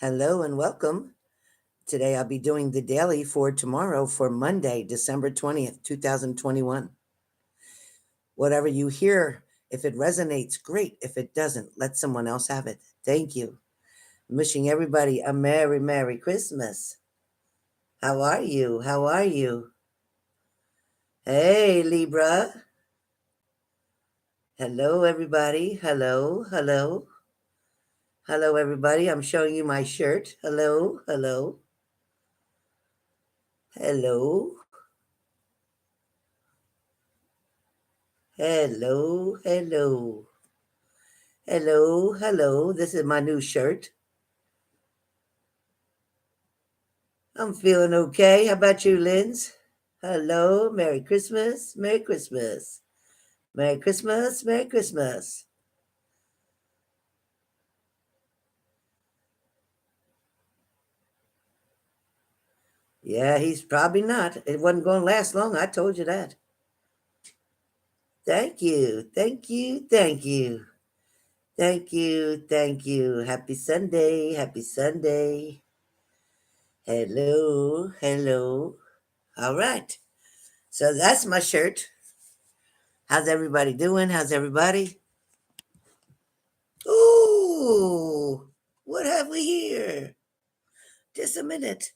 Hello and welcome. Today I'll be doing the daily for tomorrow for Monday, December 20th, 2021. Whatever you hear, if it resonates, great. If it doesn't, let someone else have it. Thank you. I'm wishing everybody a Merry, Merry Christmas. How are you? How are you? Hey, Libra. Hello, everybody. Hello, hello. Hello, everybody. I'm showing you my shirt. Hello, hello. Hello. Hello, hello. Hello, hello. This is my new shirt. I'm feeling okay. How about you, Linz? Hello, Merry Christmas, Merry Christmas. Merry Christmas, Merry Christmas. Yeah, he's probably not. It wasn't going to last long. I told you that. Thank you, thank you, thank you. Thank you, thank you. Happy Sunday, happy Sunday. Hello, hello. All right. So that's my shirt. How's everybody doing? How's everybody? Ooh, what have we here? Just a minute.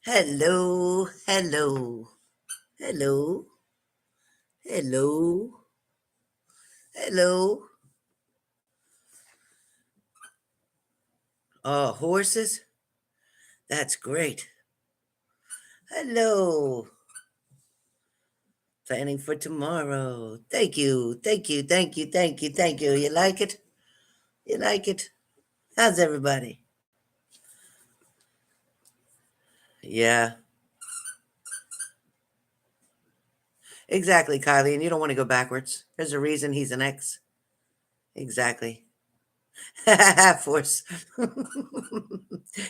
Hello, hello, hello, hello, hello. Oh, horses? That's great. Hello. Planning for tomorrow. Thank you, thank you, thank you, thank you, thank you. You like it? You like it? How's everybody? Yeah, exactly, Kylie. And you don't want to go backwards. There's a reason he's an ex. Exactly. Force. You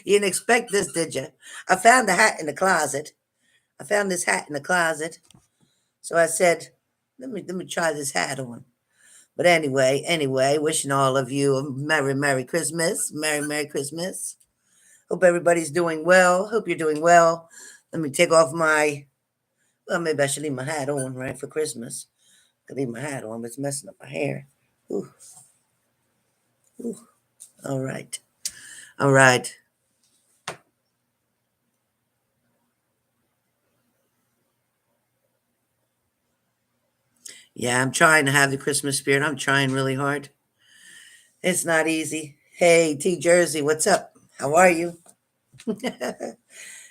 didn't expect this, did you? I found the hat in the closet. I found this hat in the closet. So I said, let me try this hat on. But anyway, wishing all of you a Merry Christmas. Merry Christmas. Hope everybody's doing well. Hope you're doing well. Let me take off well, maybe I should leave my hat on, right, for Christmas. I could leave my hat on, but it's messing up my hair. Ooh, ooh. All right. All right. Yeah, I'm trying to have the Christmas spirit. I'm trying really hard. It's not easy. Hey, T Jersey, what's up? How are you?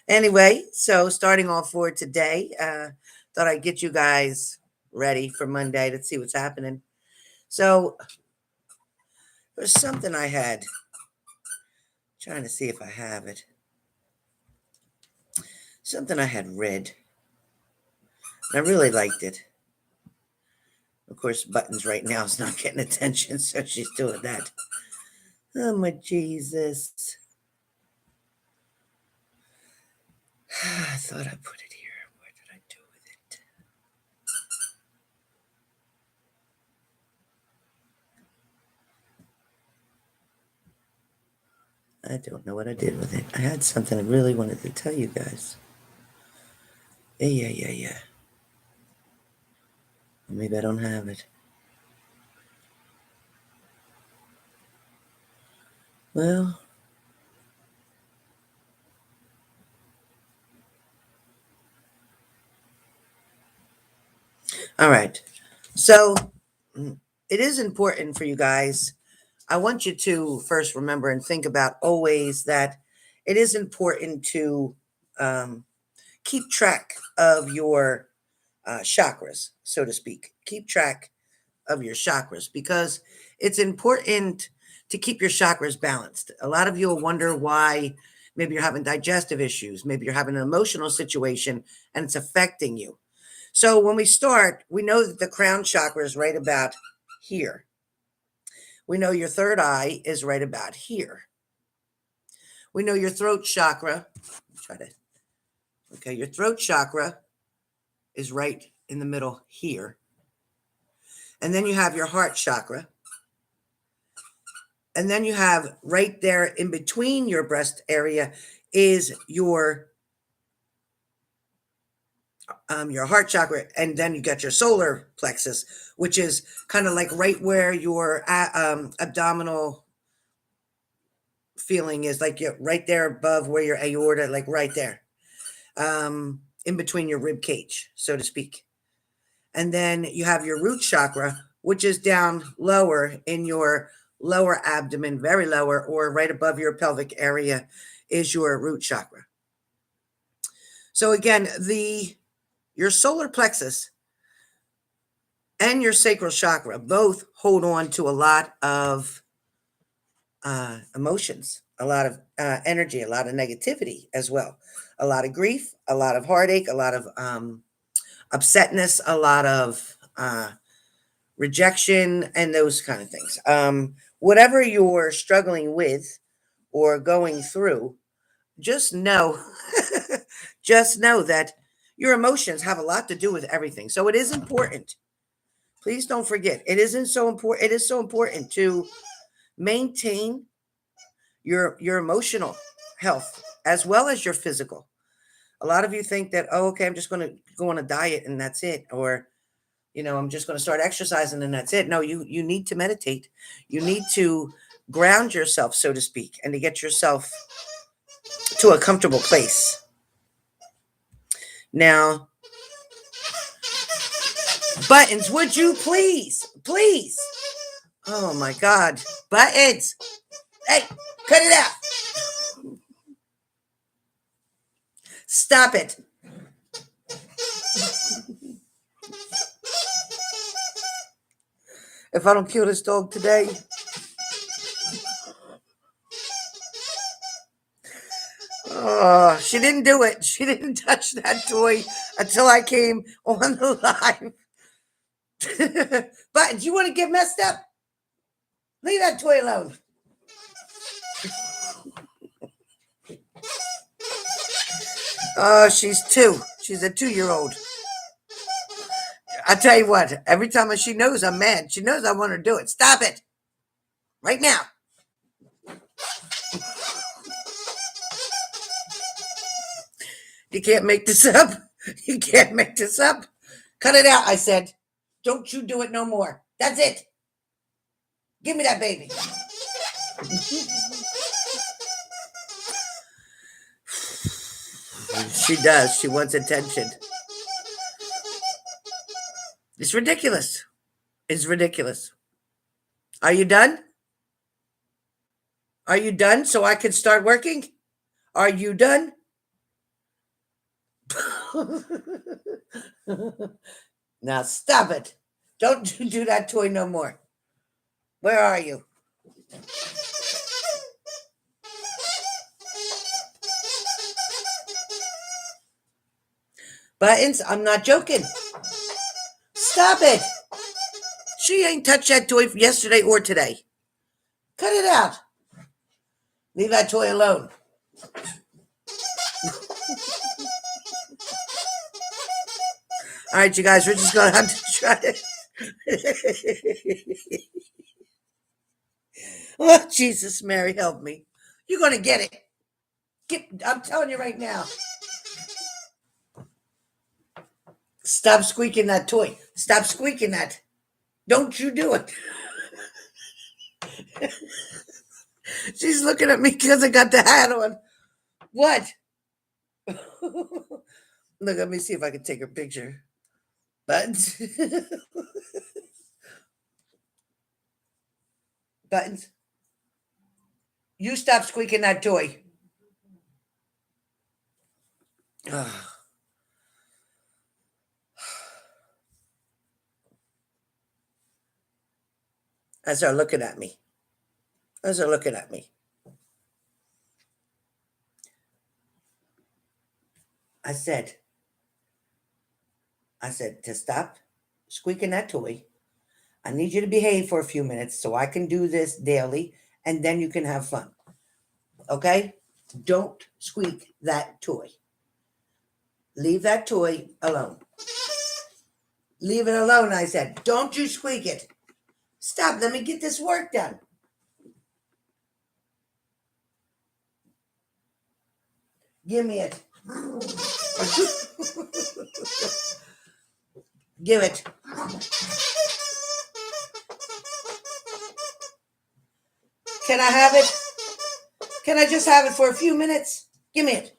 Anyway, so starting off for today, thought I'd get you guys ready for Monday to see what's happening. So there's something I had, trying to see if I have it. Something I had read. And I really liked it. Of course, Buttons right now is not getting attention, so she's doing that. Oh my Jesus. I thought I put it here. Where did I do with it? I don't know what I did with it. I had something I really wanted to tell you guys. Yeah. Maybe I don't have it. Well, all right. So it is important for you guys. I want you to first remember and think about always that it is important to um, keep track of your chakras, so to speak. Keep track of your chakras because it's important to keep your chakras balanced. A lot of you will wonder why maybe you're having digestive issues, maybe you're having an emotional situation and it's affecting you. So when we start, we know that the crown chakra is right about here. We know your third eye is right about here. We know your throat chakra. Try to, okay, your throat chakra is right in the middle here. And then you have your heart chakra. And then you have right there in between your breast area is your heart chakra. And then you got your solar plexus, which is kind of like right where your abdominal feeling is, like you're right there above where your aorta, like right there, in between your rib cage, so to speak. And then you have your root chakra, which is down lower in your lower abdomen, very lower, or right above your pelvic area is your root chakra. So again, your solar plexus and your sacral chakra both hold on to a lot of emotions, a lot of energy, a lot of negativity as well, a lot of grief, a lot of heartache, a lot of upsetness, a lot of rejection, and those kind of things. Whatever you're struggling with or going through, just know, just know that your emotions have a lot to do with everything. So it is important. Please don't forget. It isn't so important. It is so important to maintain your emotional health as well as your physical. A lot of you think that, oh, okay, I'm just going to go on a diet and that's it, or I'm just going to start exercising and that's it. No, you need to meditate. You need to ground yourself, so to speak, and to get yourself to a comfortable place. Now, buttons, would you please, please? Oh my God, buttons! Hey, cut it out! Stop it! If I don't kill this dog today, oh, she didn't do it. She didn't touch that toy until I came on the live. Buttons, you want to get messed up? Leave that toy alone. Oh, she's 2. She's a 2-year-old. I tell you what, every time she knows I'm mad, she knows I want her to do it. Stop it. Right now. You can't make this up. You can't make this up. Cut it out, I said. Don't you do it no more. That's it. Give me that baby. She does. She wants attention. It's ridiculous. It's ridiculous. Are you done? Are you done so I can start working? Are you done? Now stop it. Don't do that toy no more. Where are you? Buttons, I'm not joking. Stop it. She ain't touched that toy yesterday or today. Cut it out. Leave that toy alone. All right, you guys, we're just going to have to try it. Oh, Jesus, Mary, help me. You're going to get it. I'm telling you right now. Stop squeaking that toy. Stop squeaking that. Don't you do it. She's looking at me because I got the hat on. What? Look, let me see if I can take her picture. Buttons. Buttons. You stop squeaking that toy. As they're looking at me. As they're looking at me. I said to stop squeaking that toy. I need you to behave for a few minutes so I can do this daily, and then you can have fun. Okay? Don't squeak that toy. Leave that toy alone. Leave it alone, I said. Don't you squeak it. Stop. Let me get this work done. Give me it. Give it. Can I have it? Can I just have it for a few minutes? Give me it.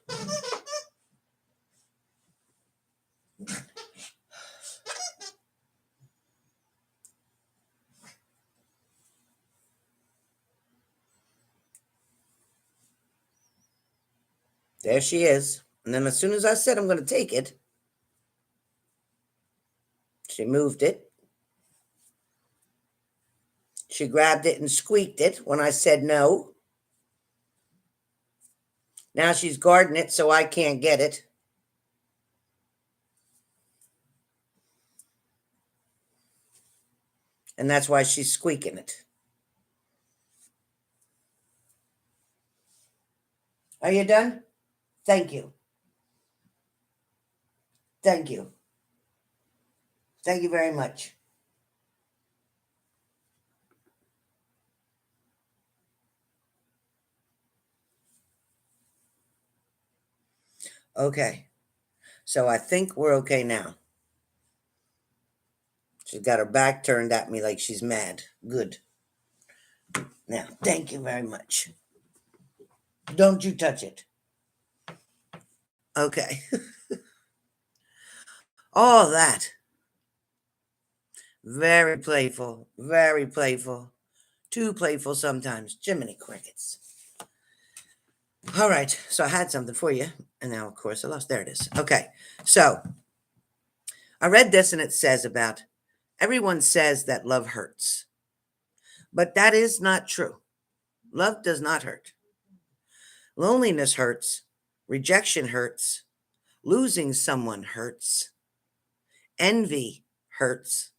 There she is. And then as soon as I said I'm going to take it, she moved it. She grabbed it and squeaked it when I said no. Now she's guarding it so I can't get it. And that's why she's squeaking it. Are you done? Thank you. Thank you. Thank you very much. Okay. So I think we're okay now. She's got her back turned at me like she's mad. Good. Now, thank you very much. Don't you touch it. Okay. All that. Very playful. Very playful. Too playful sometimes. Jiminy crickets. All right. So I had something for you. And now, of course, I lost. There it is. Okay. So I read this and it says about everyone says that love hurts. But that is not true. Love does not hurt. Loneliness hurts. Rejection hurts. Losing someone hurts. Envy hurts.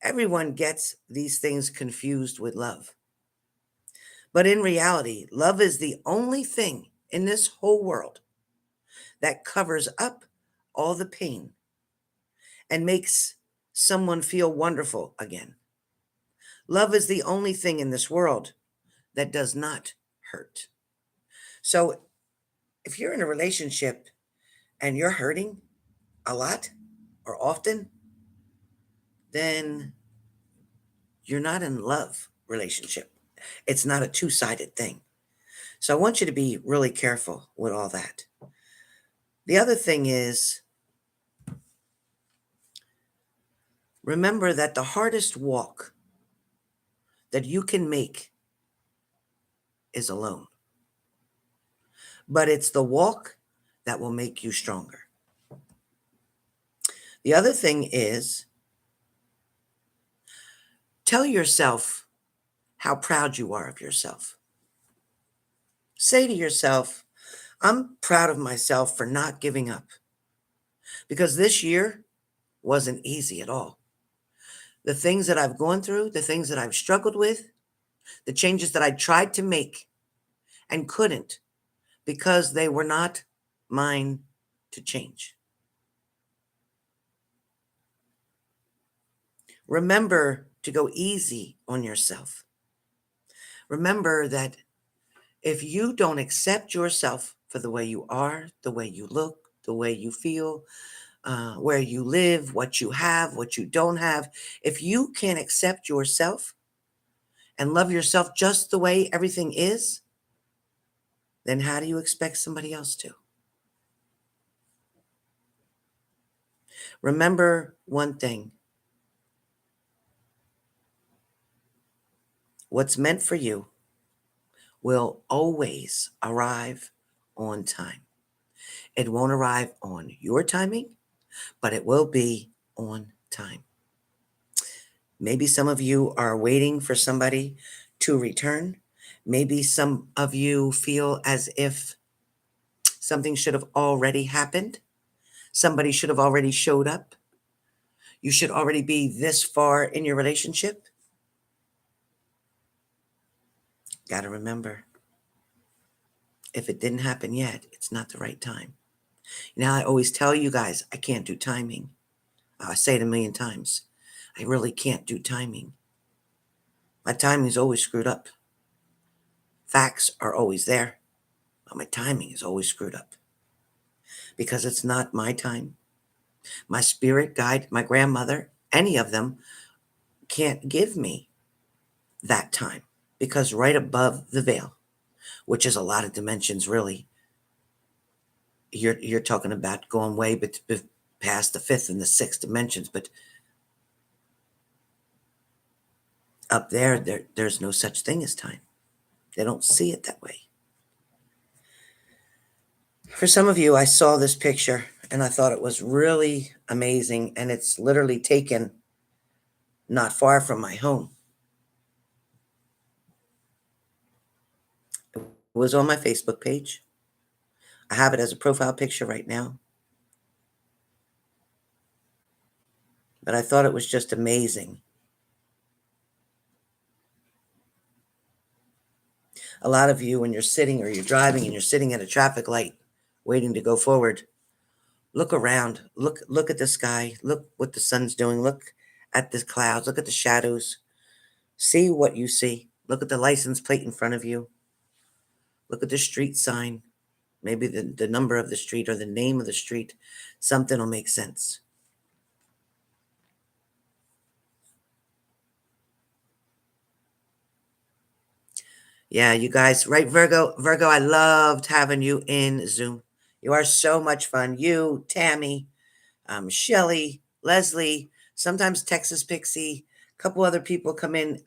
Everyone gets these things confused with love. But in reality, love is the only thing in this whole world that covers up all the pain and makes someone feel wonderful again. Love is the only thing in this world that does not hurt. So if you're in a relationship and you're hurting a lot or often, then you're not in love relationship. It's not a two-sided thing. So I want you to be really careful with all that. The other thing is, remember that the hardest walk that you can make is alone. But it's the walk that will make you stronger. The other thing is, tell yourself how proud you are of yourself. Say to yourself, I'm proud of myself for not giving up. Because this year wasn't easy at all. The things that I've gone through, the things that I've struggled with, the changes that I tried to make and couldn't because they were not mine to change. Remember to go easy on yourself. Remember that if you don't accept yourself for the way you are, the way you look, the way you feel, where you live, what you have, what you don't have, if you can't accept yourself and love yourself just the way everything is, then how do you expect somebody else to? Remember one thing. What's meant for you will always arrive on time. It won't arrive on your timing, but it will be on time. Maybe some of you are waiting for somebody to return. Maybe some of you feel as if something should have already happened. Somebody should have already showed up. You should already be this far in your relationship. Got to remember, if it didn't happen yet, it's not the right time. Now, I always tell you guys, I can't do timing. I say it a million times. I really can't do timing. My timing is always screwed up. Facts are always there, but my timing is always screwed up because it's not my time. My spirit guide, my grandmother, any of them can't give me that time because right above the veil, which is a lot of dimensions, really, you're talking about going way past the fifth and the sixth dimensions, but up there's no such thing as time. They don't see it that way. For some of you, I saw this picture and I thought it was really amazing, and it's literally taken not far from my home. It was on my Facebook page. I have it as a profile picture right now. But I thought it was just amazing. A lot of you, when you're sitting or you're driving and you're sitting at a traffic light waiting to go forward, look around, look at the sky, look what the sun's doing, look at the clouds, look at the shadows, see what you see. Look at the license plate in front of you. Look at the street sign, maybe the number of the street or the name of the street. Something will make sense. Yeah, you guys, right, Virgo? Virgo, I loved having you in Zoom. You are so much fun. You, Tammy, Shelly, Leslie, sometimes Texas Pixie, a couple other people come in.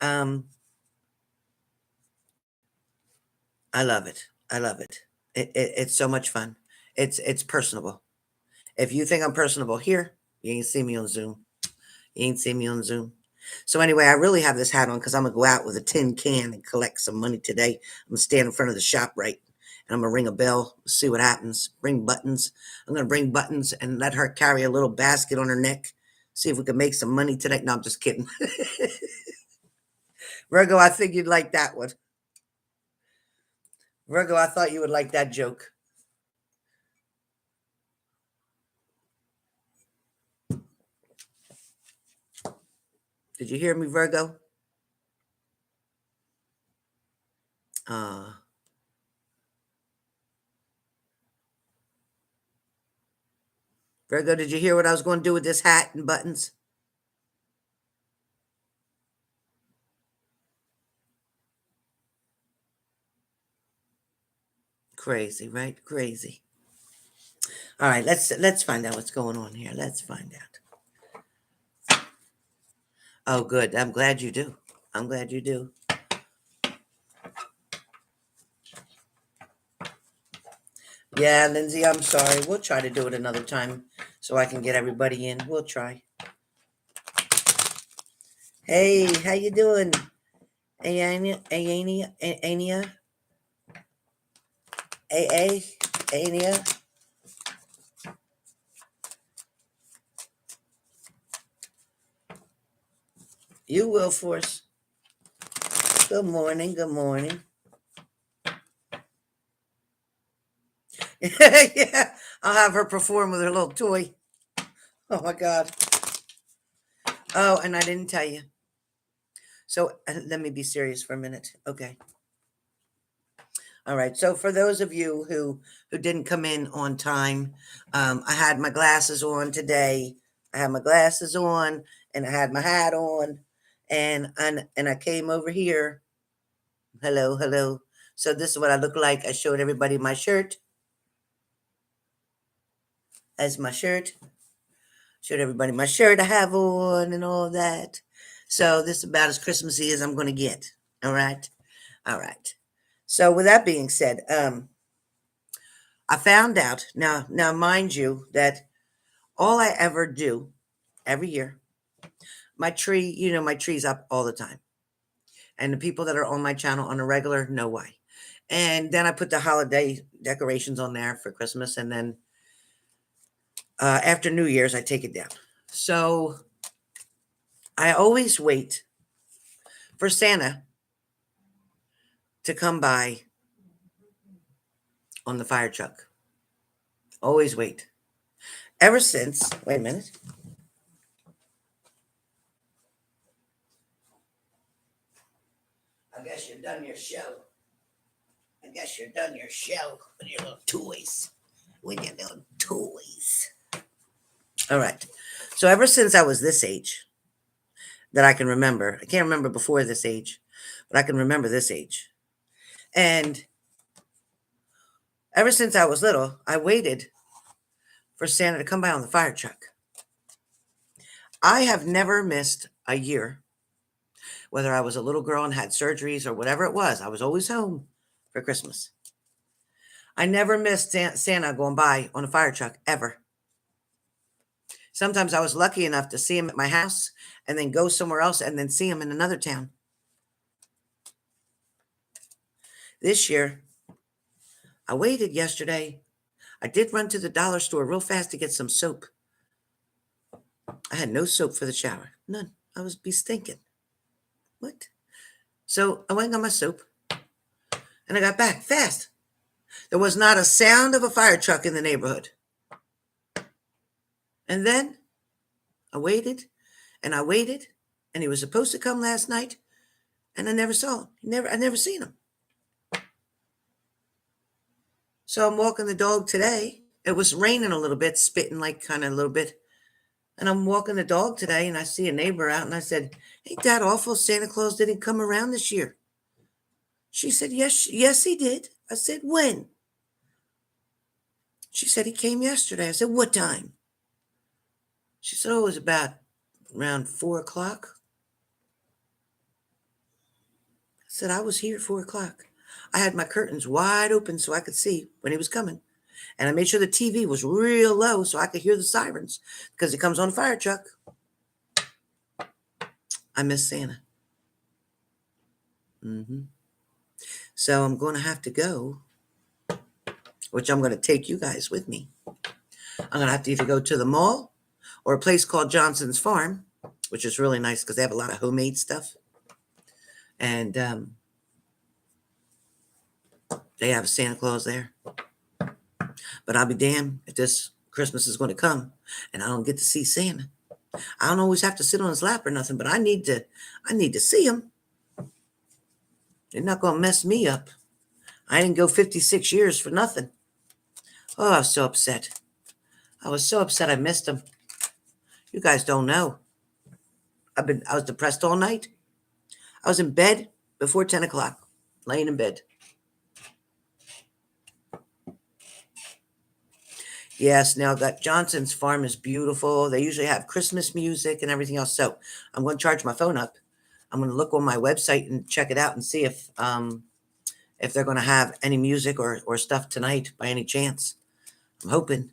I love it. I love it. It's so much fun. It's personable. If you think I'm personable here, you ain't see me on Zoom. You ain't see me on Zoom. So anyway, I really have this hat on because I'm gonna go out with a tin can and collect some money today. I'm gonna stand in front of the shop, right, and I'm gonna ring a bell, see what happens. Bring buttons. I'm gonna bring buttons and let her carry a little basket on her neck. See if we can make some money today. No, I'm just kidding. Virgo, I think you'd like that one. Virgo, I thought you would like that joke. Did you hear me, Virgo? Uh, Virgo, did you hear what I was going to do with this hat and buttons? Crazy, right? Crazy. All right, let's find out what's going on here. Let's find out. Oh, good. I'm glad you do. I'm glad you do. Yeah, Lindsay, I'm sorry. We'll try to do it another time so I can get everybody in. We'll try. Hey, how you doing? Ania, Ania, Ania, AA, Ania. You will force. Good morning. Good morning. Yeah, I'll have her perform with her little toy. Oh my God. Oh, and I didn't tell you. So let me be serious for a minute. Okay. All right. So for those of you who didn't come in on time, I had my glasses on today. I had my glasses on and I had my hat on, and I came over here. Hello, hello. So this is what I look like. I showed everybody my shirt as my shirt. Showed everybody my shirt I have on and all that. So this is about as Christmassy as I'm going to get. All right. All right. So with that being said, I found out now, mind you, that all I ever do every year, my tree, my tree's up all the time. And the people that are on my channel on a regular know why. And then I put the holiday decorations on there for Christmas. And then after New Year's, I take it down. So I always wait for Santa to come by on the fire truck. Always wait. Ever since, wait a minute. guess you're done your show. I guess you're done your show with your little toys. With your little toys. All right. So ever since I was this age, that I can remember, I can't remember before this age, but I can remember this age. And ever since I was little, I waited for Santa to come by on the fire truck. I have never missed a year, whether I was a little girl and had surgeries or whatever it was. I was always home for Christmas. I never missed Santa going by on a fire truck, ever. Sometimes I was lucky enough to see him at my house and then go somewhere else and then see him in another town. This year, I waited yesterday. I did run to the dollar store real fast to get some soap. I had no soap for the shower. None. I was be stinking. What? So I went and got my soap and I got back fast. There was not a sound of a fire truck in the neighborhood. And then I waited and I waited, and he was supposed to come last night, and I never saw him. I never seen him. So I'm walking the dog today. It was raining a little bit, spitting like kind of a little bit. And I'm walking the dog today, and I see a neighbor out, and I said, "Ain't that awful? Santa Claus didn't come around this year." She said, yes, he did. I said, "When?" She said, "He came yesterday." I said, "What time?" She said, "Oh, it was about around 4 o'clock." I said, "I was here at 4 o'clock. I had my curtains wide open so I could see when he was coming. And I made sure the TV was real low so I could hear the sirens because he comes on a fire truck." I miss Santa. So I'm going to have to go, which I'm going to take you guys with me. I'm going to have to either go to the mall or a place called Johnson's Farm, which is really nice because they have a lot of homemade stuff. And they have Santa Claus there. But I'll be damned if this Christmas is going to come and I don't get to see Santa. I don't always have to sit on his lap or nothing, but I need to see him. They're not going to mess me up. I didn't go 56 years for nothing. Oh, I was so upset. I was so upset I missed him. You guys don't know. I was depressed all night. I was in bed before 10 o'clock, laying in bed. Yes, now that Johnson's Farm is beautiful. They usually have Christmas music and everything else. So I'm going to charge my phone up. I'm going to look on my website and check it out and see if they're going to have any music or stuff tonight by any chance. I'm hoping.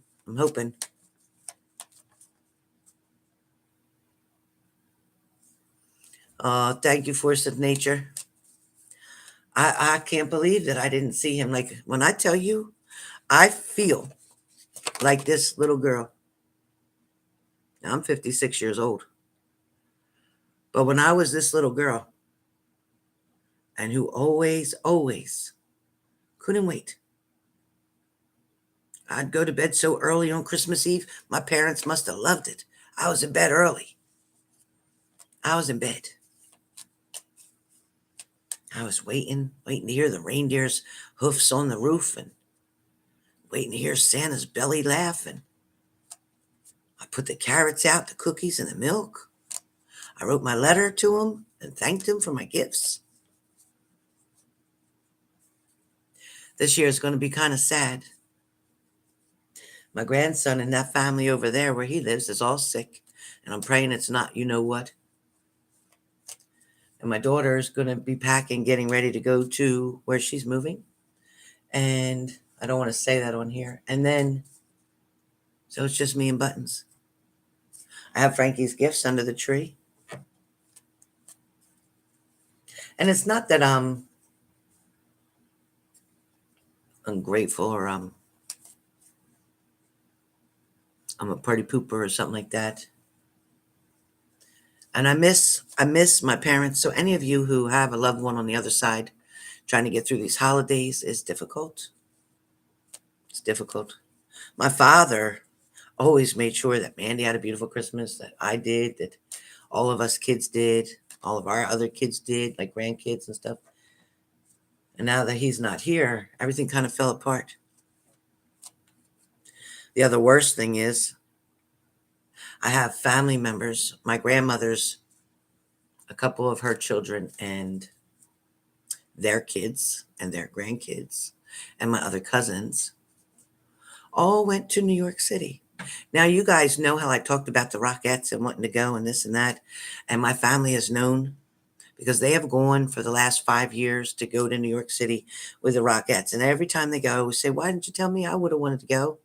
Thank you, Force of Nature. I can't believe that I didn't see him. Like, when I tell you, I feel like this little girl. Now, I'm 56 years old. But when I was this little girl, and who always couldn't wait. I'd go to bed so early on Christmas Eve, my parents must have loved it. I was in bed early. I was in bed. I was waiting to hear the reindeer's hoofs on the roof and waiting to hear Santa's belly laugh. And I put the carrots out, the cookies, and the milk. I wrote my letter to him and thanked him for my gifts. This year is going to be kind of sad. My grandson and that family over there where he lives is all sick. And I'm praying it's not, you know what. And my daughter is going to be packing, getting ready to go to where she's moving. And I don't want to say that on here. And then, so it's just me and Buttons. I have Frankie's gifts under the tree. And it's not that I'm ungrateful or I'm a party pooper or something like that. And I miss my parents. So any of you who have a loved one on the other side trying to get through these holidays is difficult. It's difficult. My father always made sure that Mandy had a beautiful Christmas, that I did, that all of us kids did, all of our other kids did, like grandkids and stuff. And now that he's not here, everything kind of fell apart. The other worst thing is I have family members, my grandmother's, a couple of her children and their kids and their grandkids, and my other cousins all went to New York City. Now, you guys know how I talked about the Rockettes and wanting to go and this and that. And my family has known because they have gone for the last 5 years to go to New York City with the Rockettes. And every time they go, I always say, why didn't you tell me? I would have wanted to go.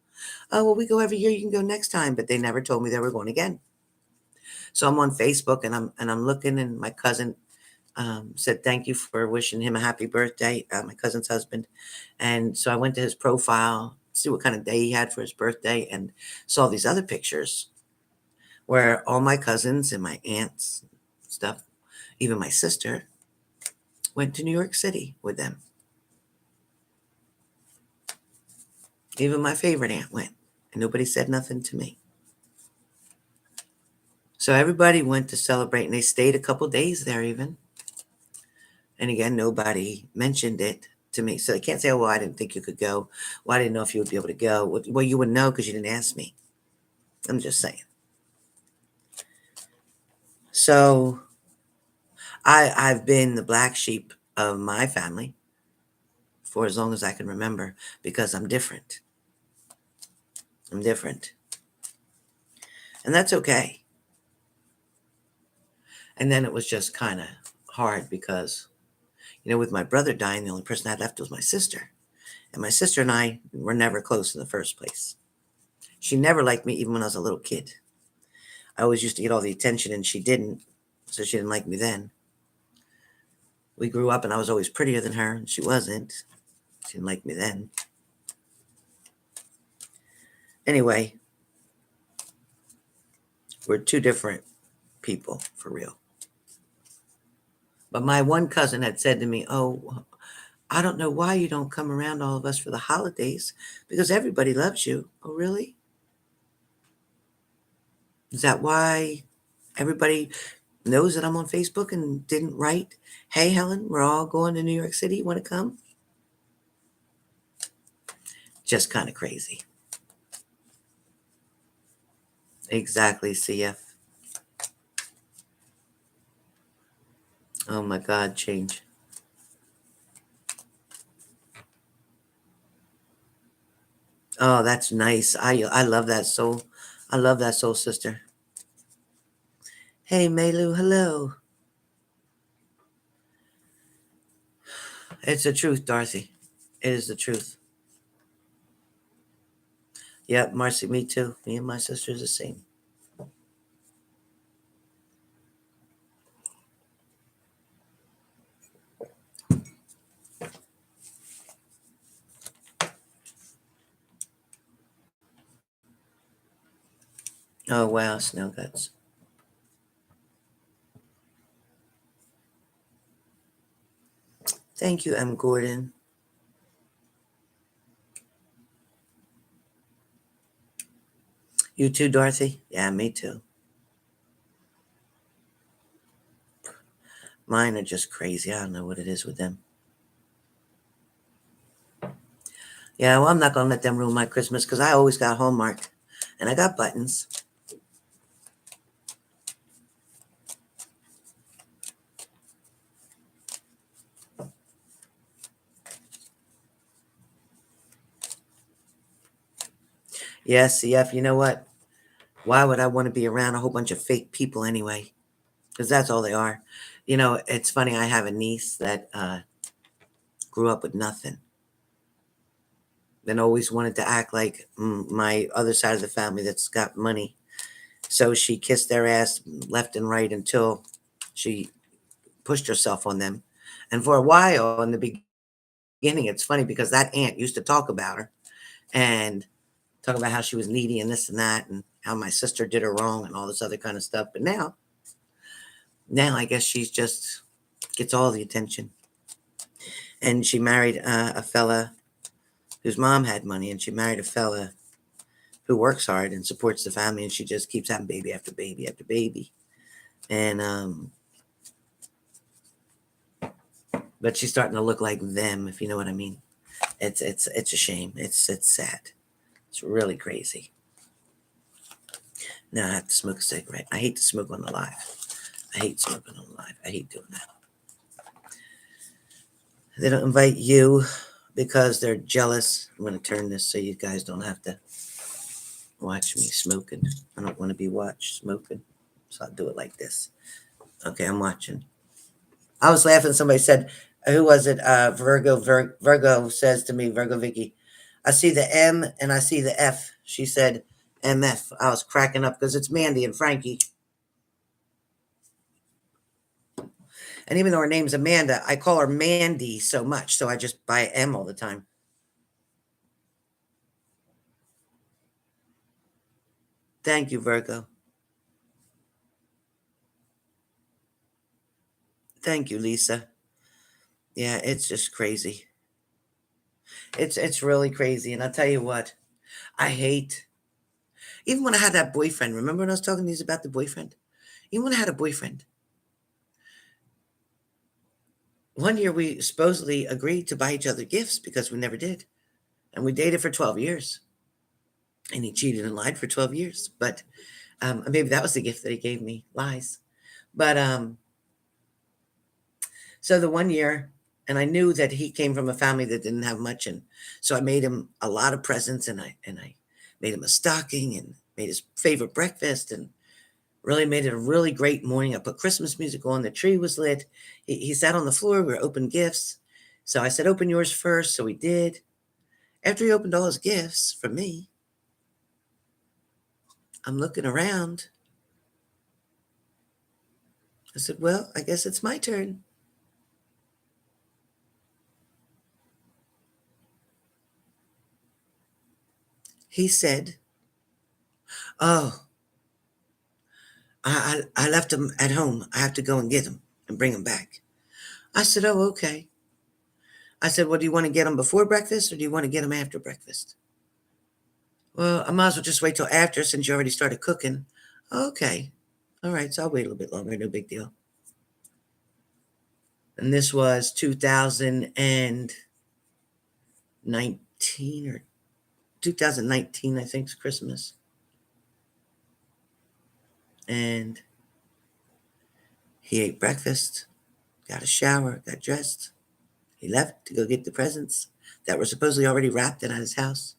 Oh, well, we go every year. You can go next time. But they never told me they were going again. So I'm on Facebook and I'm looking, and my cousin said thank you for wishing him a happy birthday, my cousin's husband. And so I went to his profile, see what kind of day he had for his birthday, and saw these other pictures where all my cousins and my aunts, stuff, even my sister, went to New York City with them. Even my favorite aunt went, and nobody said nothing to me. So everybody went to celebrate, and they stayed a couple days there even. And again, nobody mentioned it to me. So they can't say, oh, well, I didn't think you could go. Well, I didn't know if you would be able to go. Well, you wouldn't know because you didn't ask me. I'm just saying. So I've been the black sheep of my family for as long as I can remember because I'm different. I'm different. And that's okay. And then it was just kind of hard because, with my brother dying, the only person I had left was my sister. And my sister and I were never close in the first place. She never liked me even when I was a little kid. I always used to get all the attention and she didn't. So she didn't like me then. We grew up and I was always prettier than her. And she wasn't. She didn't like me then. Anyway, we're two different people for real. But my one cousin had said to me, oh, I don't know why you don't come around all of us for the holidays because everybody loves you. Oh, really? Is that why everybody knows that I'm on Facebook and didn't write, hey, Helen, we're all going to New York City. You want to come? Just kind of crazy. Exactly, CF. Oh my God, change. Oh, that's nice. I love that soul. I love that soul, sister. Hey, Melu, hello. It's the truth, Dorothy. It is the truth. Yep, Marcy, me too. Me and my sister is the same. Oh, wow, snow guts. Thank you, M. Gordon. You too, Dorothy? Yeah, me too. Mine are just crazy. I don't know what it is with them. Yeah, well, I'm not going to let them ruin my Christmas because I always got Hallmark and I got buttons. Yes, CF, you know what? Why would I want to be around a whole bunch of fake people anyway? Because that's all they are. It's funny. I have a niece that grew up with nothing and always wanted to act like my other side of the family that's got money. So she kissed their ass left and right until she pushed herself on them. And for a while in the beginning, it's funny because that aunt used to talk about her and talk about how she was needy and this and that and how my sister did her wrong and all this other kind of stuff. But now I guess she's just gets all the attention. And she married a fella whose mom had money, and she married a fella who works hard and supports the family, and she just keeps having baby after baby after baby. And But she's starting to look like them, if you know what I mean. It's a shame. It's sad. It's really crazy. Now I have to smoke a cigarette. I hate to smoke on the live. I hate smoking on the live. I hate doing that. They don't invite you because they're jealous. I'm going to turn this so you guys don't have to watch me smoking. I don't want to be watched smoking, so I'll do it like this. Okay, I'm watching. I was laughing. Somebody said, who was it? Virgo says to me, Virgo Vicky, I see the M and I see the F. She said, MF. I was cracking up because it's Mandy and Frankie. And even though her name's Amanda, I call her Mandy so much, so I just buy M all the time. Thank you, Virgo. Thank you, Lisa. Yeah, it's just crazy. It's really crazy. And I'll tell you what, I hate, even when I had that boyfriend, remember when I was talking to you about the boyfriend? Even when I had a boyfriend, one year we supposedly agreed to buy each other gifts because we never did. And we dated for 12 years. And he cheated and lied for 12 years. But maybe that was the gift that he gave me, lies. But so the one year, and I knew that he came from a family that didn't have much, and so I made him a lot of presents, and I made him a stocking and made his favorite breakfast, and really made it a really great morning. I put Christmas music on, the tree was lit. He sat on the floor, we were opening gifts. So I said, open yours first. So he did. After he opened all his gifts for me, I'm looking around. I said, well, I guess it's my turn. He said, oh, I left him at home. I have to go and get him and bring him back. I said, oh, okay. I said, well, do you want to get him before breakfast or do you want to get him after breakfast? Well, I might as well just wait till after since you already started cooking. Okay. All right. So I'll wait a little bit longer. No big deal. And this was 2019 or 2019, I think, is Christmas. And he ate breakfast, got a shower, got dressed. He left to go get the presents that were supposedly already wrapped and at his house.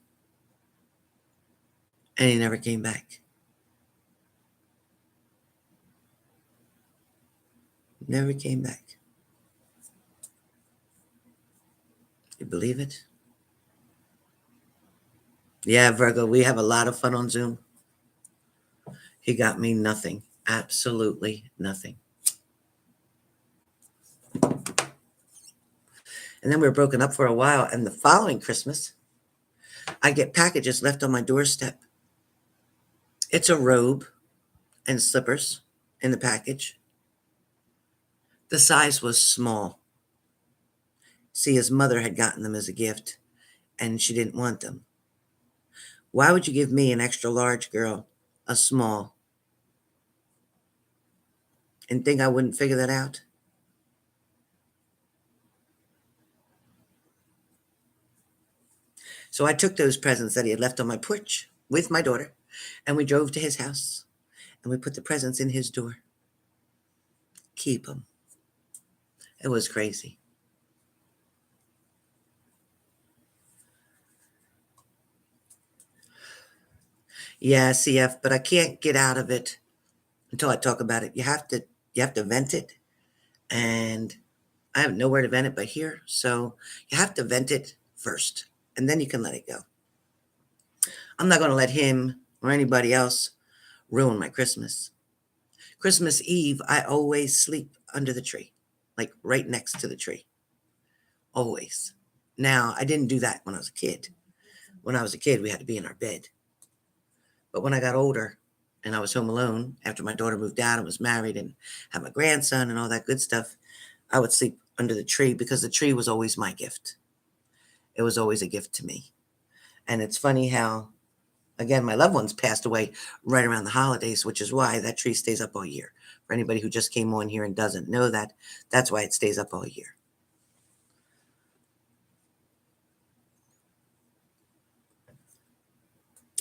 And he never came back. Never came back. You believe it? Yeah, Virgo, we have a lot of fun on Zoom. He got me nothing. Absolutely nothing. And then we were broken up for a while. And the following Christmas, I get packages left on my doorstep. It's a robe and slippers in the package. The size was small. See, his mother had gotten them as a gift, and she didn't want them. Why would you give me, an extra large girl, a small, and think I wouldn't figure that out? So I took those presents that he had left on my porch with my daughter, and we drove to his house, and we put the presents in his door. Keep them. It was crazy. Yeah, CF, but I can't get out of it until I talk about it. You have to vent it, and I have nowhere to vent it but here. So you have to vent it first, and then you can let it go. I'm not going to let him or anybody else ruin my Christmas. Christmas Eve, I always sleep under the tree, like right next to the tree. Always. Now, I didn't do that when I was a kid. When I was a kid, we had to be in our bed. But when I got older and I was home alone after my daughter moved out and was married and had my grandson and all that good stuff, I would sleep under the tree because the tree was always my gift. It was always a gift to me. And it's funny how, again, my loved ones passed away right around the holidays, which is why that tree stays up all year. For anybody who just came on here and doesn't know that, that's why it stays up all year.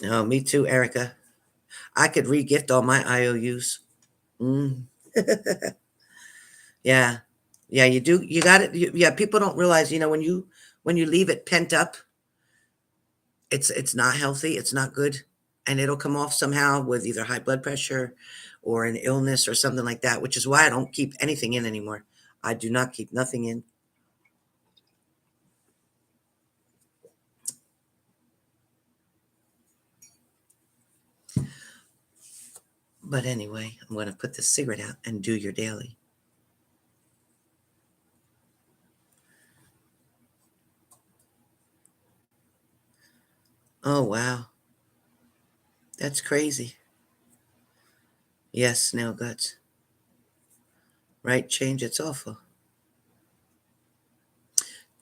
Oh, me too, Erica. I could re-gift all my IOUs. Mm. Yeah. Yeah, you do. You got it. Yeah, people don't realize, when you leave it pent up, it's not healthy, it's not good, and it'll come off somehow with either high blood pressure or an illness or something like that, which is why I don't keep anything in anymore. I do not keep nothing in. But anyway, I'm going to put this cigarette out and do your daily. Oh, wow. That's crazy. Yes, snail guts. Right change, it's awful.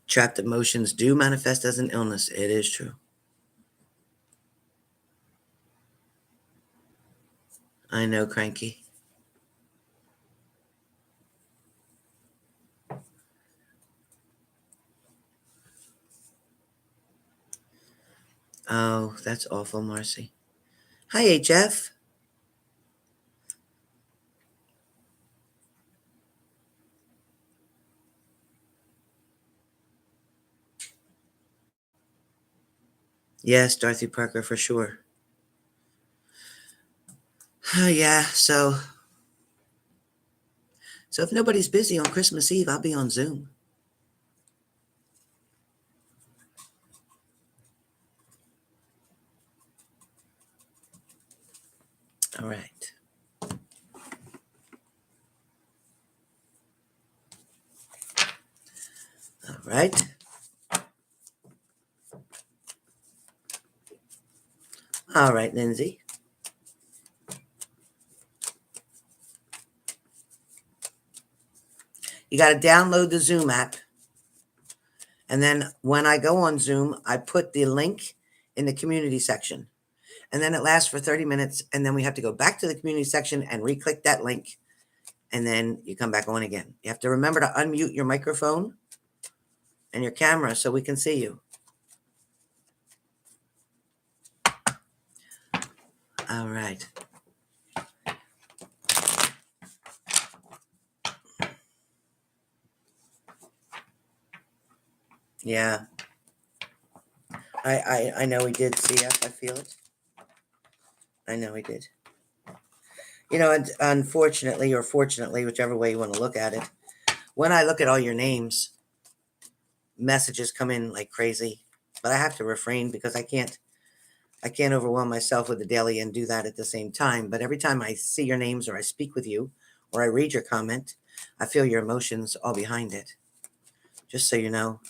Trapped emotions do manifest as an illness. It is true. I know, cranky. Oh, that's awful, Marcy. Hi, HF. Yes, Dorothy Parker, for sure. Oh, yeah, so if nobody's busy on Christmas Eve, I'll be on Zoom. All right. All right. All right, Lindsay. You got to download the Zoom app. And then when I go on Zoom, I put the link in the community section. And then it lasts for 30 minutes. And then we have to go back to the community section and re-click that link. And then you come back on again. You have to remember to unmute your microphone and your camera so we can see you. All right. Yeah. I know he did, CF. I feel it. I know he did. Unfortunately or fortunately, whichever way you want to look at it, when I look at all your names, messages come in like crazy. But I have to refrain because I can't overwhelm myself with the daily and do that at the same time. But every time I see your names or I speak with you or I read your comment, I feel your emotions all behind it. Just so you know.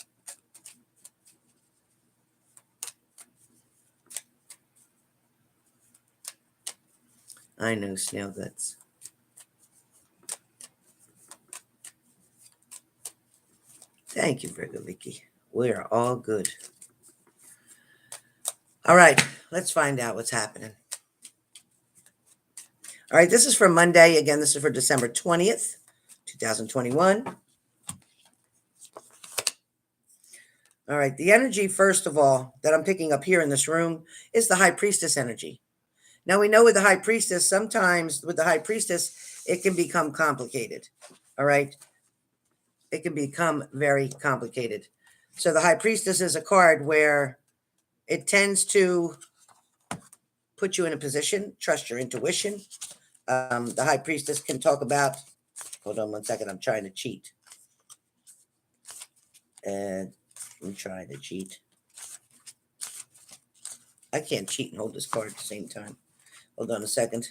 I know, snail guts. Thank you, Virgo Vicky. We're all good. All right, let's find out what's happening. All right, this is for Monday. Again, this is for December 20th, 2021. All right, the energy, first of all, that I'm picking up here in this room is the High Priestess energy. Now, we know with the High Priestess, sometimes with the High Priestess, it can become complicated. All right, it can become very complicated. So, the High Priestess is a card where it tends to put you in a position, trust your intuition. The High Priestess can talk about, hold on one second, I'm trying to cheat. And I'm trying to cheat. I can't cheat and hold this card at the same time. Hold on a second.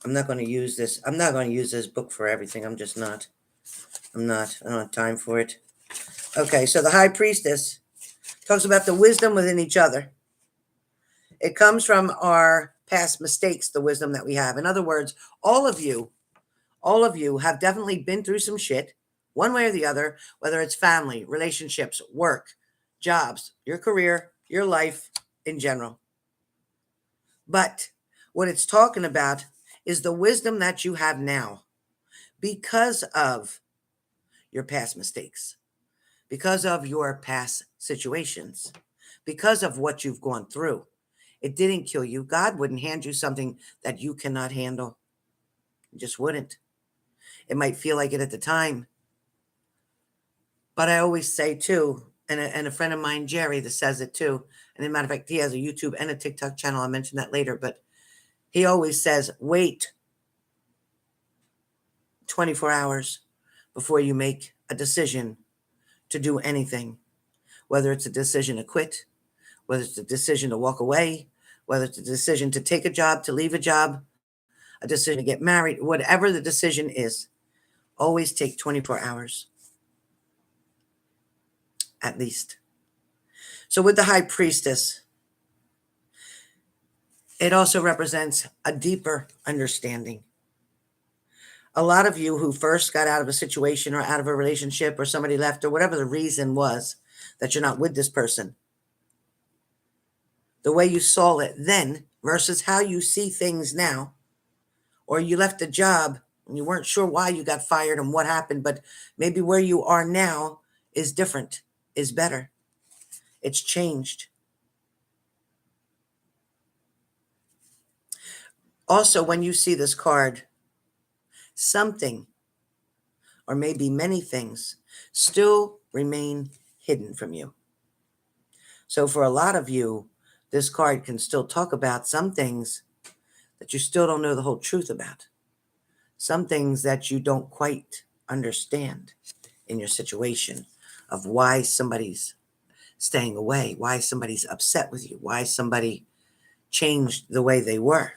I'm not going to use this. I'm not going to use this book for everything. I'm just not. I'm not. I don't have time for it. Okay, so the High Priestess talks about the wisdom within each other. It comes from our past mistakes, the wisdom that we have. In other words, all of you have definitely been through some shit, one way or the other, whether it's family, relationships, work, jobs, your career, your life in general. But what it's talking about is the wisdom that you have now because of your past mistakes, because of your past situations. because of what you've gone through. It didn't kill you. God wouldn't hand you something that you cannot handle. He just wouldn't. It might feel like it at the time. But I always say too, and a friend of mine, Jerry, that says it too. And as a matter of fact, he has a YouTube and a TikTok channel. I'll mention that later. But he always says, wait 24 hours before you make a decision to do anything, whether it's a decision to quit, whether it's a decision to walk away, whether it's a decision to take a job, to leave a job, a decision to get married, whatever the decision is, always take 24 hours at least. So with the High Priestess, it also represents a deeper understanding. A lot of you who first got out of a situation or out of a relationship or somebody left or whatever the reason was that you're not with this person, the way you saw it then versus how you see things now, or you left a job and you weren't sure why you got fired and what happened, but maybe where you are now is different, is better. It's changed. Also, when you see this card, something, or maybe many things, still remain hidden from you. So for a lot of you, this card can still talk about some things that you still don't know the whole truth about. Some things that you don't quite understand in your situation of why somebody's staying away, why somebody's upset with you, why somebody changed the way they were.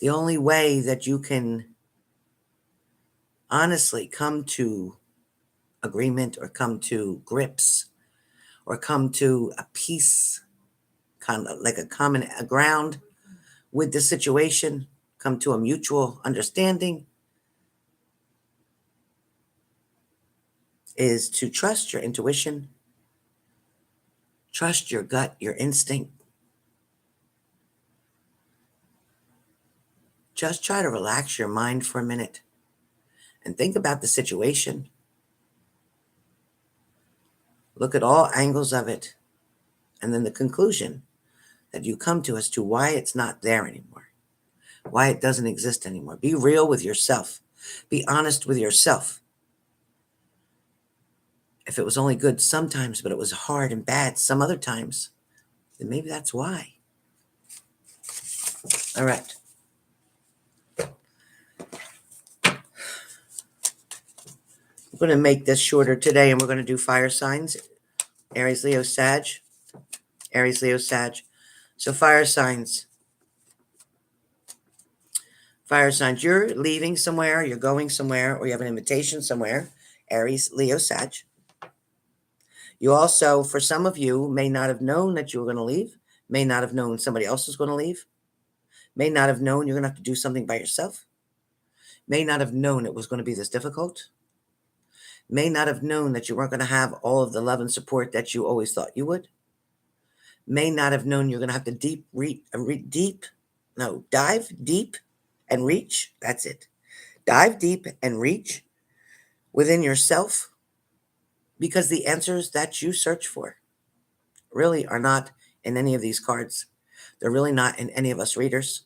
The only way that you can honestly come to agreement or come to grips or come to a peace, kind of like a common ground with the situation, come to a mutual understanding, is to trust your intuition, trust your gut, your instinct. Just try to relax your mind for a minute and think about the situation. Look at all angles of it, and then the conclusion that you come to as to why it's not there anymore, why it doesn't exist anymore. Be real with yourself. Be honest with yourself. If it was only good sometimes, but it was hard and bad some other times, then maybe that's why. All right. I'm going to make this shorter today, and we're going to do fire signs. Aries, Leo, Sag. Aries, Leo, Sag. So fire signs. Fire signs. You're leaving somewhere, you're going somewhere, or you have an invitation somewhere. Aries, Leo, Sag. You also, for some of you, may not have known that you were going to leave, may not have known somebody else was going to leave, may not have known you're going to have to do something by yourself, may not have known it was going to be this difficult, may not have known that you weren't going to have all of the love and support that you always thought you would, may not have known you're going to have to dive deep and reach. That's it. Dive deep and reach within yourself, because the answers that you search for really are not in any of these cards. They're really not in any of us readers.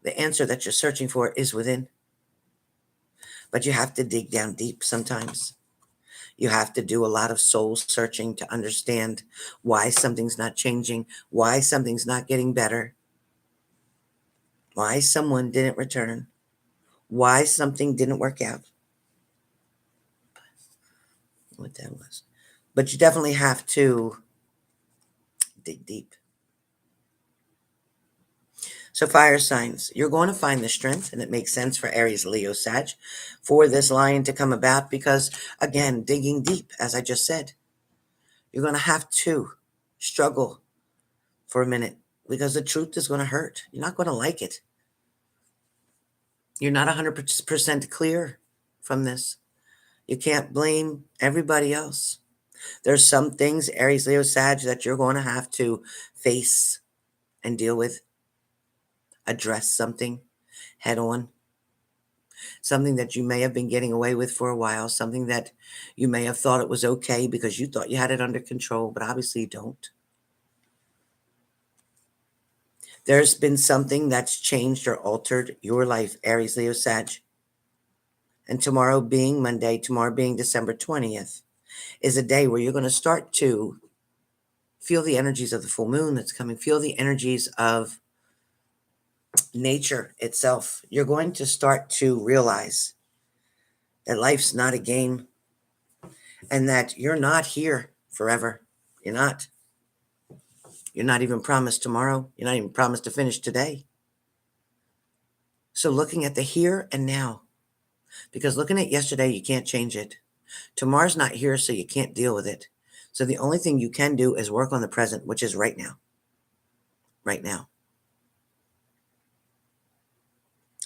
The answer that you're searching for is within. But you have to dig down deep sometimes. You have to do a lot of soul searching to understand why something's not changing, why something's not getting better, why someone didn't return, why something didn't work out. What that was. But you definitely have to dig deep. So fire signs, you're going to find the strength, and it makes sense for Aries, Leo, Sag, for this lion to come about because, again, digging deep, as I just said, you're going to have to struggle for a minute because the truth is going to hurt. You're not going to like it. You're not 100% clear from this. You can't blame everybody else. There's some things, Aries, Leo, Sag, that you're going to have to face and deal with. Address something head on. something that you may have been getting away with for a while, something that you may have thought it was okay because you thought you had it under control, but obviously you don't. There's been something that's changed or altered your life, Aries, Leo, Sag. And tomorrow being Monday, tomorrow being December 20th, is a day where you're going to start to feel the energies of the full moon that's coming, feel the energies of nature itself. You're going to start to realize that life's not a game and that you're not here forever. You're not. You're not even promised tomorrow. You're not even promised to finish today. So looking at the here and now, because looking at yesterday, you can't change it. Tomorrow's not here, so you can't deal with it. So the only thing you can do is work on the present, which is right now. Right now.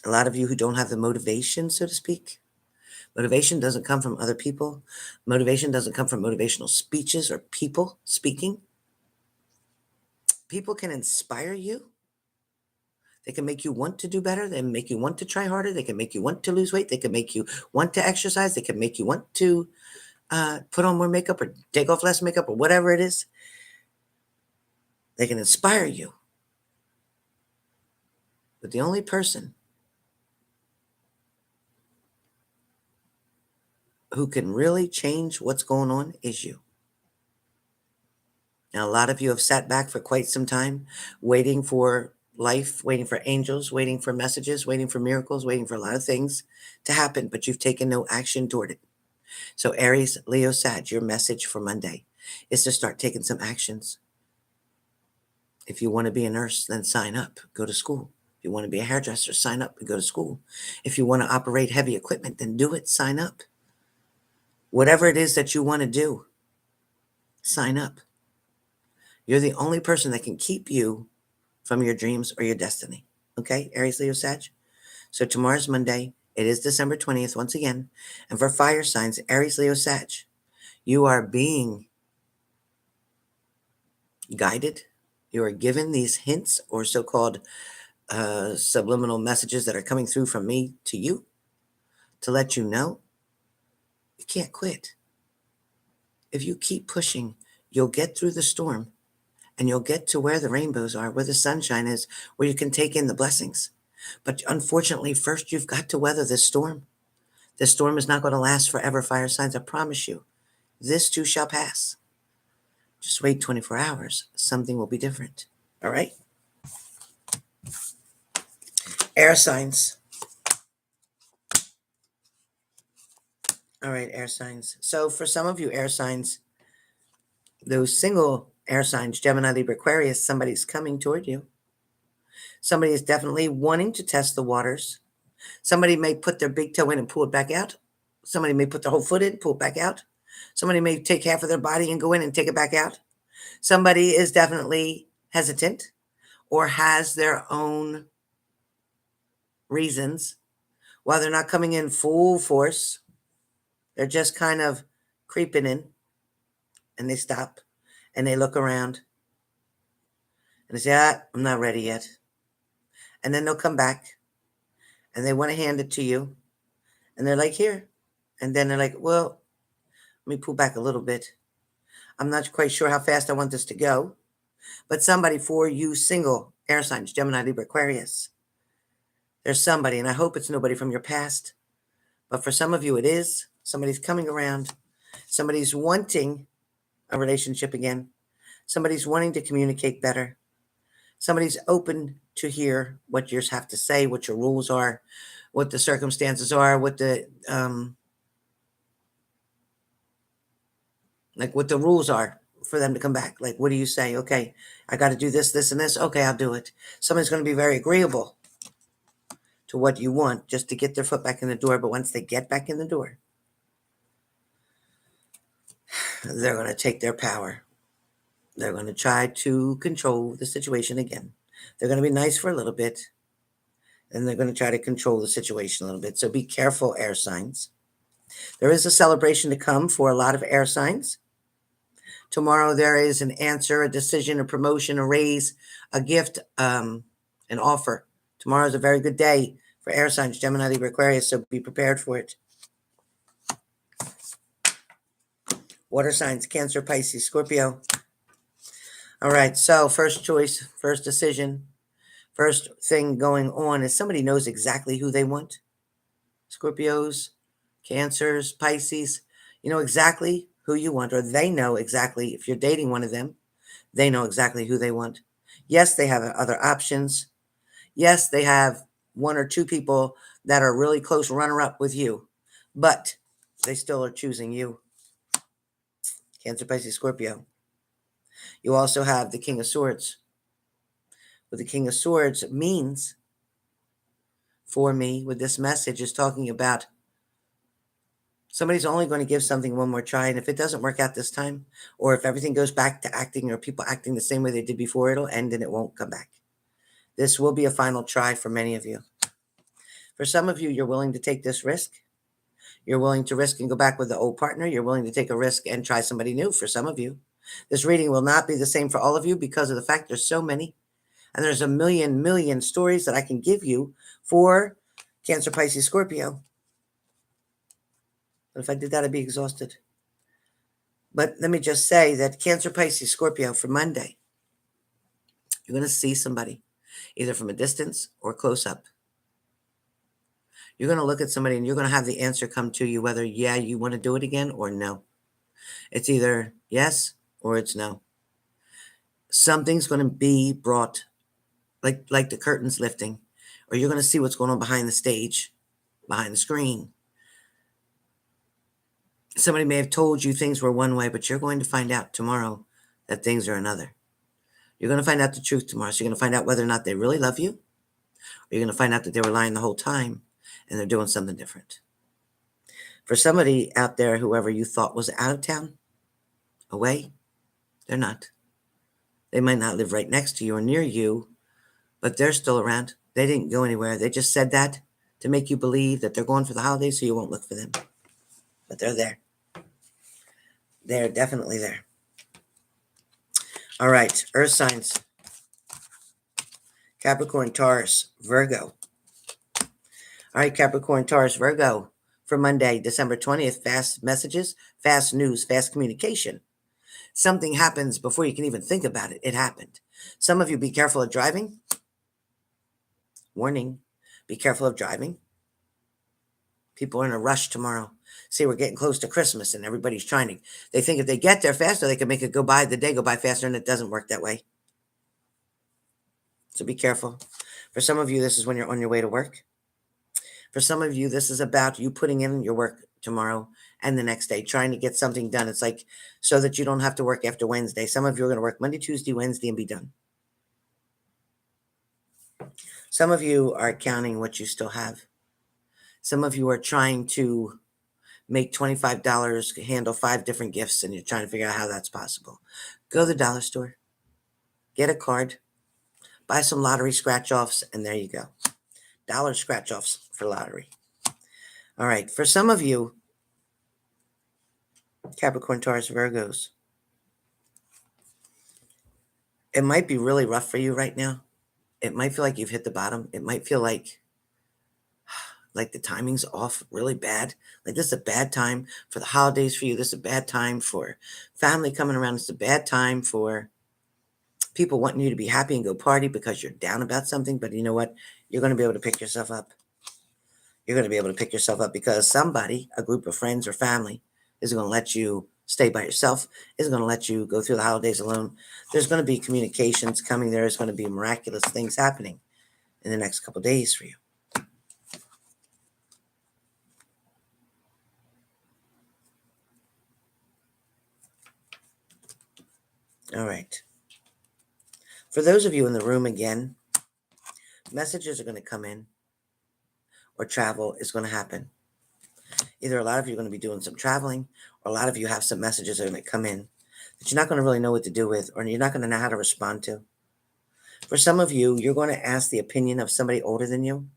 A lot of you who don't have the motivation, so to speak, motivation doesn't come from other people. Motivation doesn't come from motivational speeches or people speaking. People can inspire you. They can make you want to do better. They can make you want to try harder. They can make you want to lose weight. They can make you want to exercise. They can make you want to put on more makeup or take off less makeup or whatever it is. They can inspire you. But the only person who can really change what's going on is you. Now, a lot of you have sat back for quite some time, waiting for life, waiting for angels, waiting for messages, waiting for miracles, waiting for a lot of things to happen, but you've taken no action toward it. So Aries, Leo, Sag, your message for Monday is to start taking some actions. If you want to be a nurse, then sign up, go to school. If you want to be a hairdresser, sign up and go to school. If you want to operate heavy equipment, then do it, sign up. Whatever it is that you want to do, sign up. You're the only person that can keep you from your dreams or your destiny. Okay, Aries, Leo, Sag? So tomorrow's Monday. It is December 20th once again. And for fire signs, Aries, Leo, Sag, you are being guided. You are given these hints or so-called subliminal messages that are coming through from me to you to let you know you can't quit. If you keep pushing, you'll get through the storm and you'll get to where the rainbows are, where the sunshine is, where you can take in the blessings. But unfortunately, first you've got to weather this storm. This storm is not going to last forever, fire signs, I promise you. This too shall pass. Just wait 24 hours. Something will be different. All right? Air signs. All right, air signs. So for some of you air signs, those single air signs, Gemini, Libra, Aquarius, somebody's coming toward you. Somebody is definitely wanting to test the waters. Somebody may put their big toe in and pull it back out. Somebody may put their whole foot in, pull it back out. Somebody may take half of their body and go in and take it back out. Somebody is definitely hesitant or has their own reasons while they're not coming in full force. They're just kind of creeping in, and they stop and they look around and they say, I'm not ready yet. And then they'll come back and they want to hand it to you. And they're like, here. And then they're like, well, let me pull back a little bit. I'm not quite sure how fast I want this to go. But somebody for you single air signs, Gemini, Libra, Aquarius. There's somebody, and I hope it's nobody from your past. But for some of you, it is. Somebody's coming around. Somebody's wanting a relationship again. Somebody's wanting to communicate better. Somebody's open to hear what yours have to say, what your rules are, what the circumstances are, what the what the rules are for them to come back. Like, what do you say? Okay, I got to do this, this, and this. Okay, I'll do it. Somebody's going to be very agreeable to what you want just to get their foot back in the door. But once they get back in the door, they're going to take their power. They're going to try to control the situation again. They're going to be nice for a little bit, and they're going to try to control the situation a little bit. So be careful, air signs. There is a celebration to come for a lot of air signs. Tomorrow there is an answer, a decision, a promotion, a raise, a gift, an offer. Tomorrow is a very good day For air signs, Gemini, Libra, Aquarius, so be prepared for it. Water signs, Cancer, Pisces, Scorpio. All right, so first choice, first decision, first thing going on is somebody knows exactly who they want. Scorpios, Cancers, Pisces, you know exactly who you want, or they know exactly, if you're dating one of them, they know exactly who they want. Yes, they have other options. Yes, they have one or two people that are really close runner-up with you, but they still are choosing you. Cancer, Pisces, Scorpio. You also have the King of Swords. With the King of Swords, it means, for me, with this message, is talking about somebody's only going to give something one more try, and if it doesn't work out this time, or if everything goes back to acting or people acting the same way they did before, it'll end and it won't come back. This will be a final try for many of you. For some of you, you're willing to take this risk. You're willing to risk and go back with the old partner. You're willing to take a risk and try somebody new for some of you. This reading will not be the same for all of you because of the fact there's so many. And there's a million stories that I can give you for Cancer, Pisces, Scorpio. But if I did that, I'd be exhausted. But let me just say that Cancer, Pisces, Scorpio for Monday, you're going to see somebody either from a distance or close up. You're going to look at somebody and you're going to have the answer come to you, whether, yeah, you want to do it again or no. It's either yes or it's no. Something's going to be brought, like the curtains lifting, or you're going to see what's going on behind the stage, behind the screen. Somebody may have told you things were one way, but you're going to find out tomorrow that things are another. You're going to find out the truth tomorrow. So you're going to find out whether or not they really love you, or you're going to find out that they were lying the whole time and they're doing something different. For somebody out there, whoever you thought was out of town, away, they're not. They might not live right next to you or near you, but they're still around. They didn't go anywhere. They just said that to make you believe that they're going for the holidays so you won't look for them. But they're there. They're definitely there. All right, earth signs. Capricorn, Taurus, Virgo. All right, Capricorn, Taurus, Virgo for Monday, December 20th. Fast messages, fast news, fast communication. Something happens before you can even think about it. It happened. Some of you be careful of driving. Warning, be careful of driving. People are in a rush tomorrow. See, we're getting close to Christmas and everybody's trying to, they think if they get there faster, they can make it the day go by faster, and it doesn't work that way. So be careful. For some of you, this is when you're on your way to work. For some of you, this is about you putting in your work tomorrow and the next day, trying to get something done. It's like so that you don't have to work after Wednesday. Some of you are going to work Monday, Tuesday, Wednesday, and be done. Some of you are counting what you still have. Some of you are trying to make $25, handle 5 different gifts, and you're trying to figure out how that's possible. Go to the dollar store, get a card, buy some lottery scratch-offs, and there you go. Dollar scratch-offs for lottery. All right, for some of you, Capricorn, Taurus, Virgos, it might be really rough for you right now. It might feel like you've hit the bottom. It might feel like the timing's off really bad. Like this is a bad time for the holidays for you. This is a bad time for family coming around. It's a bad time for people wanting you to be happy and go party because you're down about something. But you know what? You're going to be able to pick yourself up. You're going to be able to pick yourself up because somebody, a group of friends or family, is going to let you stay by yourself, is going to let you go through the holidays alone. There's going to be communications coming. There's going to be miraculous things happening in the next couple of days for you. All right. For those of you in the room again, messages are going to come in or travel is going to happen. Either a lot of you are going to be doing some traveling or a lot of you have some messages that are going to come in that you're not going to really know what to do with or you're not going to know how to respond to. For some of you, you're going to ask the opinion of somebody older than you,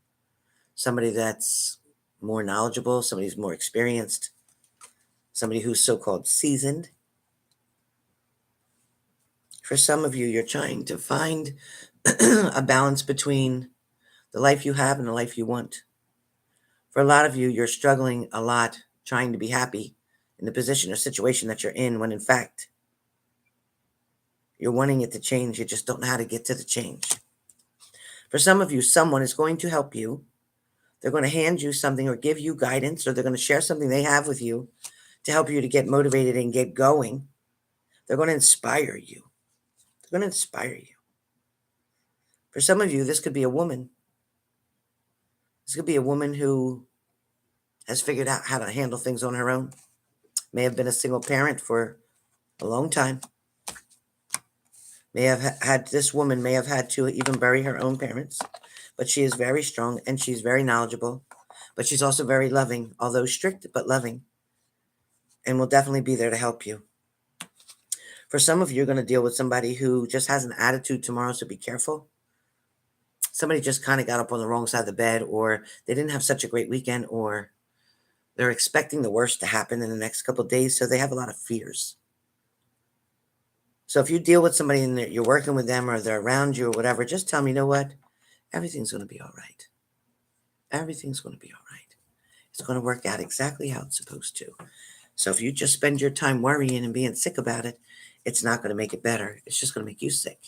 somebody that's more knowledgeable, somebody who's more experienced, somebody who's so-called seasoned. For some of you, you're trying to find a balance between the life you have and the life you want. For a lot of you, you're struggling a lot trying to be happy in the position or situation that you're in, when in fact, you're wanting it to change. You just don't know how to get to the change. For some of you, someone is going to help you. They're going to hand you something or give you guidance, or they're going to share something they have with you to help you to get motivated and get going. They're going to inspire you. They're going to inspire you. For some of you, this could be a woman. This could be a woman who has figured out how to handle things on her own. May have been a single parent for a long time. This woman may have had to even bury her own parents, but she is very strong and she's very knowledgeable, but she's also very loving, although strict, but loving, and will definitely be there to help you. For some of you, you're going to deal with somebody who just has an attitude tomorrow, so be careful. Somebody just kind of got up on the wrong side of the bed, or they didn't have such a great weekend, or they're expecting the worst to happen in the next couple of days, so they have a lot of fears. So if you deal with somebody and you're working with them or they're around you or whatever, just tell them, you know what? Everything's going to be all right. Everything's going to be all right. It's going to work out exactly how it's supposed to. So if you just spend your time worrying and being sick about it, it's not going to make it better. It's just going to make you sick.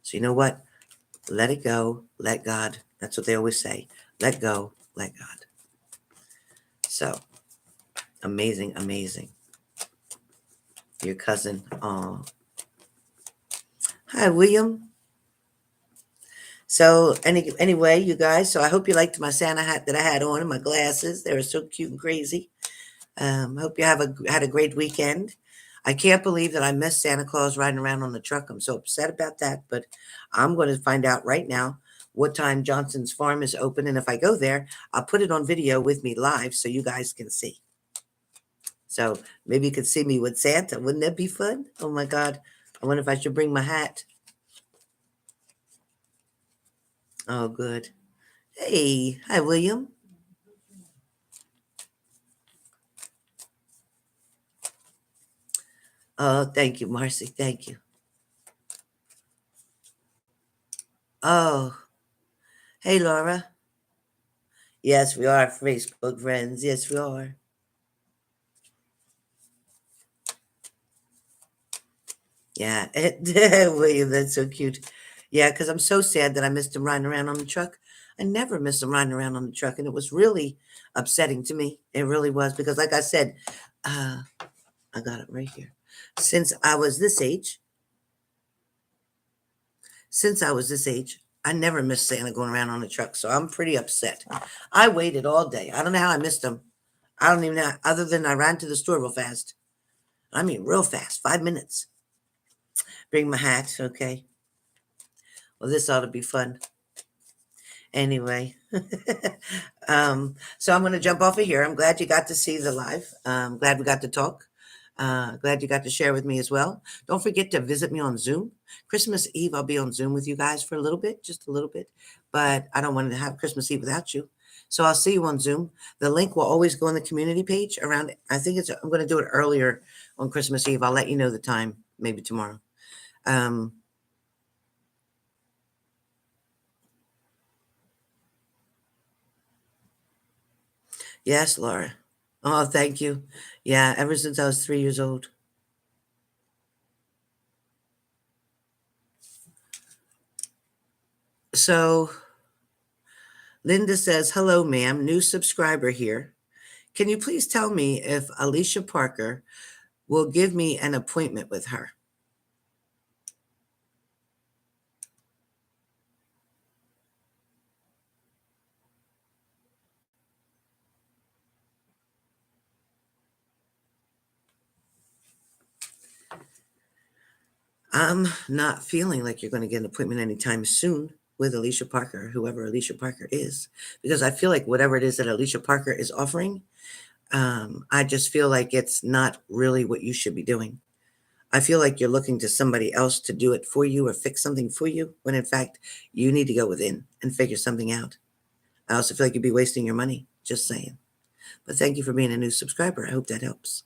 So you know what? Let it go. Let God. That's what they always say. Let go. Let God. So amazing, amazing. Your cousin. Oh. Hi, William. So anyway, you guys, so I hope you liked my Santa hat that I had on and my glasses. They were so cute and crazy. Hope you had a great weekend. I can't believe that I missed Santa Claus riding around on the truck. I'm so upset about that, but I'm going to find out right now what time Johnson's Farm is open. And if I go there, I'll put it on video with me live so you guys can see. So maybe you could see me with Santa. Wouldn't that be fun? Oh my God. I wonder if I should bring my hat. Oh, good. Hey, hi, William. Oh, thank you, Marcy. Thank you. Oh, hey, Laura. Yes, we are Facebook friends. Yes, we are. Yeah, William, that's so cute. Yeah, because I'm so sad that I missed him riding around on the truck. I never missed him riding around on the truck, and it was really upsetting to me. It really was because, like I said, uh, I got it right here. Since I was this age, since I was this age, I never missed Santa going around on the truck, so I'm pretty upset. I waited all day. I don't know how I missed him. I don't even know, other than I ran to the store real fast. I mean, real fast, 5 minutes. Bring my hat, okay? Well, this ought to be fun. Anyway, so I'm going to jump off of here. I'm glad you got to see the live. Glad we got to talk. Glad you got to share with me as well. Don't forget to visit me on Zoom. Christmas Eve, I'll be on Zoom with you guys for a little bit, just a little bit. But I don't want to have Christmas Eve without you. So I'll see you on Zoom. The link will always go on the community page around, I'm going to do it earlier on Christmas Eve. I'll let you know the time, maybe tomorrow. Yes, Laura. Oh, thank you. Yeah, ever since I was 3 years old. So Linda says, hello, ma'am, new subscriber here. Can you please tell me if Alicia Parker will give me an appointment with her? I'm not feeling like you're going to get an appointment anytime soon with Alicia Parker, whoever Alicia Parker is, because I feel like whatever it is that Alicia Parker is offering, I just feel like it's not really what you should be doing. I feel like you're looking to somebody else to do it for you or fix something for you, when in fact, you need to go within and figure something out. I also feel like you'd be wasting your money, just saying. But thank you for being a new subscriber. I hope that helps.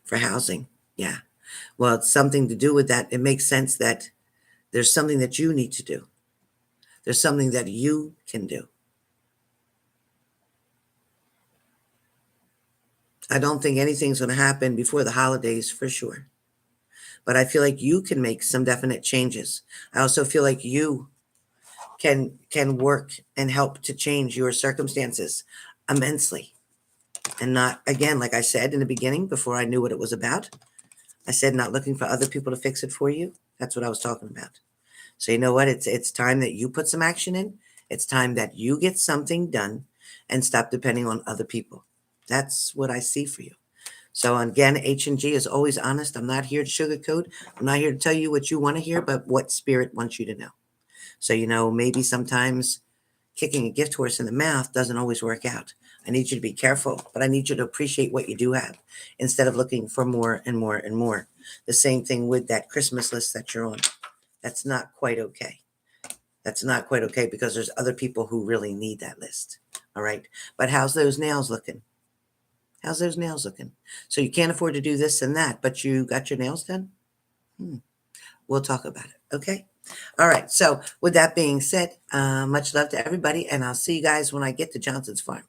For housing, yeah. Well, it's something to do with that. It makes sense that there's something that you need to do. There's something that you can do. I don't think anything's going to happen before the holidays for sure. But I feel like you can make some definite changes. I also feel like you can work and help to change your circumstances immensely. And not, again, like I said in the beginning, before I knew what it was about, I said not looking for other people to fix it for you. That's what I was talking about. So you know what? It's time that you put some action in. It's time that you get something done and stop depending on other people. That's what I see for you. So again, H&G is always honest. I'm not here to sugarcoat. I'm not here to tell you what you want to hear, but what spirit wants you to know. So, maybe sometimes kicking a gift horse in the mouth doesn't always work out. I need you to be careful, but I need you to appreciate what you do have instead of looking for more and more and more. The same thing with that Christmas list that you're on. That's not quite okay. That's not quite okay because there's other people who really need that list. All right. But how's those nails looking? How's those nails looking? So you can't afford to do this and that, but you got your nails done? We'll talk about it. Okay. All right. So with that being said, much love to everybody. And I'll see you guys when I get to Johnson's Farm.